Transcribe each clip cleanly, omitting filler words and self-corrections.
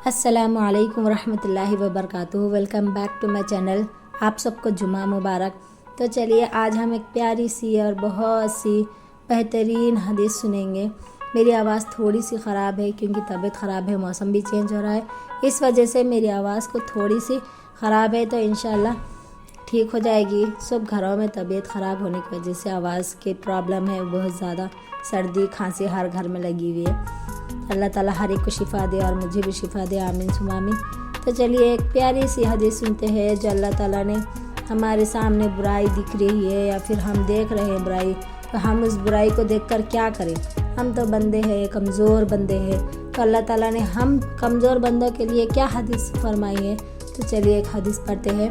السلام علیکم ورحمۃ اللہ وبرکاتہ۔ Welcome back to my channel. آپ سب کو جمعہ مبارک۔ تو چلیے آج ہم ایک پیاری سی اور بہت سی بہترین حدیث سنیں گے۔ میری آواز تھوڑی سی خراب ہے کیونکہ طبیعت خراب ہے، موسم بھی چینج ہو رہا ہے، اس وجہ سے میری آواز کو تھوڑی سی خراب ہے، تو انشاءاللہ ٹھیک ہو جائے گی۔ سب گھروں میں طبیعت خراب ہونے کی وجہ سے آواز کی پرابلم ہے بہت زیادہ، سردی کھانسی ہر گھر میں لگی ہوئی ہے۔ اللہ تعالیٰ ہر ایک کو شفا دے اور مجھے بھی شفا دے، آمین ثم آمین۔ تو چلیے ایک پیاری سی حدیث سنتے ہیں۔ جو اللہ تعالیٰ نے ہمارے سامنے برائی دکھ رہی ہے یا پھر ہم دیکھ رہے ہیں برائی، تو ہم اس برائی کو دیکھ کر کیا کریں؟ ہم تو بندے ہیں، کمزور بندے ہیں، تو اللہ تعالیٰ نے ہم کمزور بندوں کے لیے کیا حدیث فرمائی ہے؟ تو چلیے ایک حدیث پڑھتے ہیں۔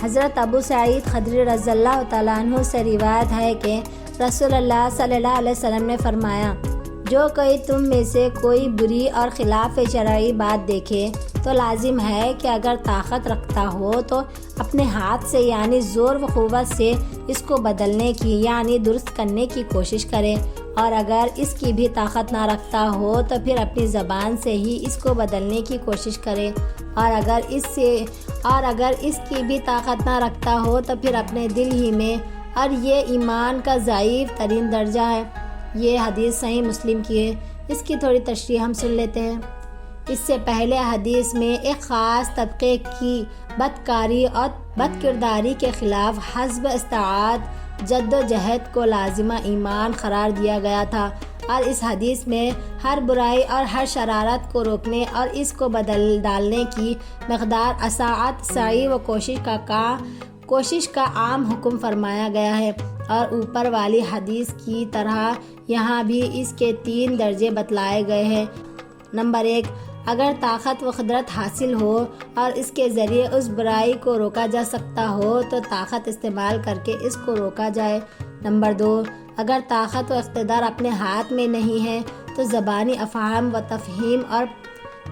حضرت ابو سعید خدری رضی اللہ تعالیٰ عنہ سے روایت ہے کہ رسول اللہ صلی اللہ علیہ وسلم نے فرمایا، جو کوئی تم میں سے کوئی بری اور خلاف شرعی بات دیکھے تو لازم ہے کہ اگر طاقت رکھتا ہو تو اپنے ہاتھ سے یعنی زور و قوت سے اس کو بدلنے کی یعنی درست کرنے کی کوشش کرے، اور اگر اس کی بھی طاقت نہ رکھتا ہو تو پھر اپنی زبان سے ہی اس کو بدلنے کی کوشش کرے، اور اگر اس کی بھی طاقت نہ رکھتا ہو تو پھر اپنے دل ہی میں، اور یہ ایمان کا ضعیف ترین درجہ ہے۔ یہ حدیث صحیح مسلم کی ہے۔ اس کی تھوڑی تشریح ہم سن لیتے ہیں۔ اس سے پہلے حدیث میں ایک خاص طبقے کی بدکاری اور بدکرداری کے خلاف حسب استطاعت جد و جہد کو لازمہ ایمان قرار دیا گیا تھا، اور اس حدیث میں ہر برائی اور ہر شرارت کو روکنے اور اس کو بدل ڈالنے کی مقدار اطاعت، سعی و کوشش کا عام حکم فرمایا گیا ہے، اور اوپر والی حدیث کی طرح یہاں بھی اس کے 3 درجے بتلائے گئے ہیں۔ نمبر 1، اگر طاقت و قدرت حاصل ہو اور اس کے ذریعے اس برائی کو روکا جا سکتا ہو تو طاقت استعمال کر کے اس کو روکا جائے۔ نمبر 2، اگر طاقت و اقتدار اپنے ہاتھ میں نہیں ہے تو زبانی افہام و تفہیم اور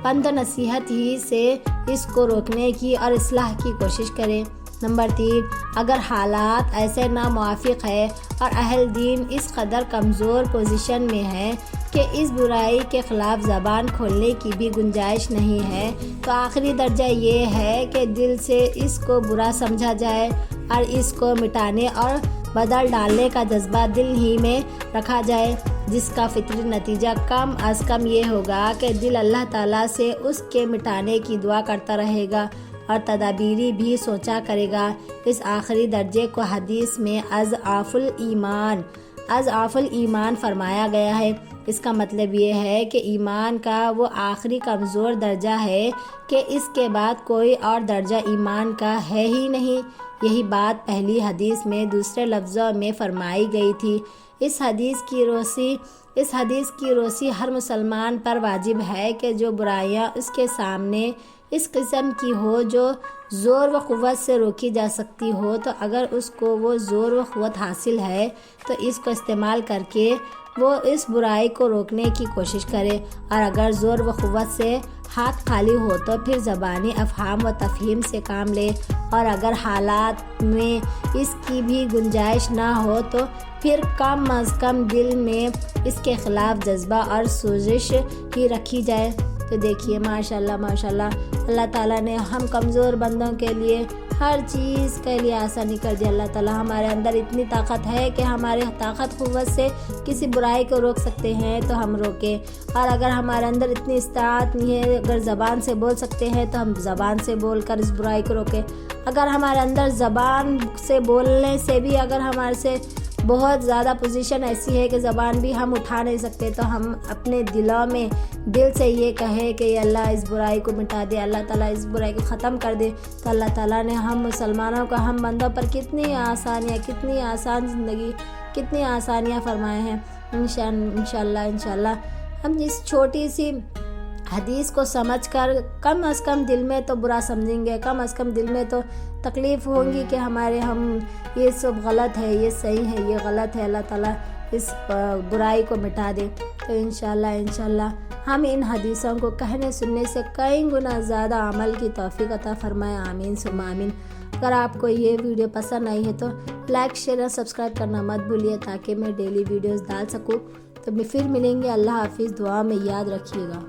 پند و نصیحت ہی سے اس کو روکنے کی اور اصلاح کی کوشش کرے۔ نمبر 3، اگر حالات ایسے ناموافق ہے اور اہل دین اس قدر کمزور پوزیشن میں ہے کہ اس برائی کے خلاف زبان کھولنے کی بھی گنجائش نہیں ہے، تو آخری درجہ یہ ہے کہ دل سے اس کو برا سمجھا جائے اور اس کو مٹانے اور بدل ڈالنے کا جذبہ دل ہی میں رکھا جائے، جس کا فطری نتیجہ کم از کم یہ ہوگا کہ دل اللہ تعالیٰ سے اس کے مٹانے کی دعا کرتا رہے گا اور تدابیری بھی سوچا کرے گا۔ اس آخری درجے کو حدیث میں اضعاف الایمان فرمایا گیا ہے۔ اس کا مطلب یہ ہے کہ ایمان کا وہ آخری کمزور درجہ ہے کہ اس کے بعد کوئی اور درجہ ایمان کا ہے ہی نہیں۔ یہی بات پہلی حدیث میں دوسرے لفظوں میں فرمائی گئی تھی۔ اس حدیث کی روشنی ہر مسلمان پر واجب ہے کہ جو برائیاں اس کے سامنے اس قسم کی ہو جو زور و قوت سے روکی جا سکتی ہو، تو اگر اس کو وہ زور و قوت حاصل ہے تو اس کو استعمال کر کے وہ اس برائی کو روکنے کی کوشش کرے، اور اگر زور و قوت سے ہاتھ خالی ہو تو پھر زبانی افہام و تفہیم سے کام لے، اور اگر حالات میں اس کی بھی گنجائش نہ ہو تو پھر کم از کم دل میں اس کے خلاف جذبہ اور سوزش ہی رکھی جائے۔ تو دیکھیے ماشاءاللہ اللہ تعالیٰ نے ہم کمزور بندوں کے لیے ہر چیز کے لیے آسانی کر دی۔ اللہ تعالیٰ ہمارے اندر اتنی طاقت ہے کہ ہمارے طاقت قوت سے کسی برائی کو روک سکتے ہیں تو ہم روکیں، اور اگر ہمارے اندر اتنی استطاعت نہیں ہے، اگر زبان سے بول سکتے ہیں تو ہم زبان سے بول کر اس برائی کو روکیں۔ اگر ہمارے اندر زبان سے بولنے سے بھی اگر ہمارے سے بہت زیادہ پوزیشن ایسی ہے کہ زبان بھی ہم اٹھا نہیں سکتے، تو ہم اپنے دلوں میں دل سے یہ کہے کہ یا اللہ اس برائی کو مٹا دے، اللہ تعالیٰ اس برائی کو ختم کر دے، تو اللہ تعالیٰ نے ہم مسلمانوں کو، ہم بندوں پر کتنی آسان زندگی، کتنی آسانیاں فرمائے ہیں۔ انشاءاللہ ہم اس چھوٹی سی حدیث کو سمجھ کر کم از کم دل میں تو برا سمجھیں گے، کم از کم دل میں تو تکلیف ہوگی کہ ہم یہ سب غلط ہے، یہ صحیح ہے، یہ غلط ہے، اللہ تعالیٰ اس برائی کو مٹا دے۔ تو انشاءاللہ ہم ان حدیثوں کو کہنے سننے سے کئی گنا زیادہ عمل کی توفیق عطا فرمائے، آمین ثم آمین۔ اگر آپ کو یہ ویڈیو پسند آئی ہے تو لائک، شیئر اور سبسکرائب کرنا مت بھولیے تاکہ میں ڈیلی ویڈیوز ڈال سکوں۔ تو پھر ملیں گے، اللہ حافظ، دعا میں یاد رکھیے گا۔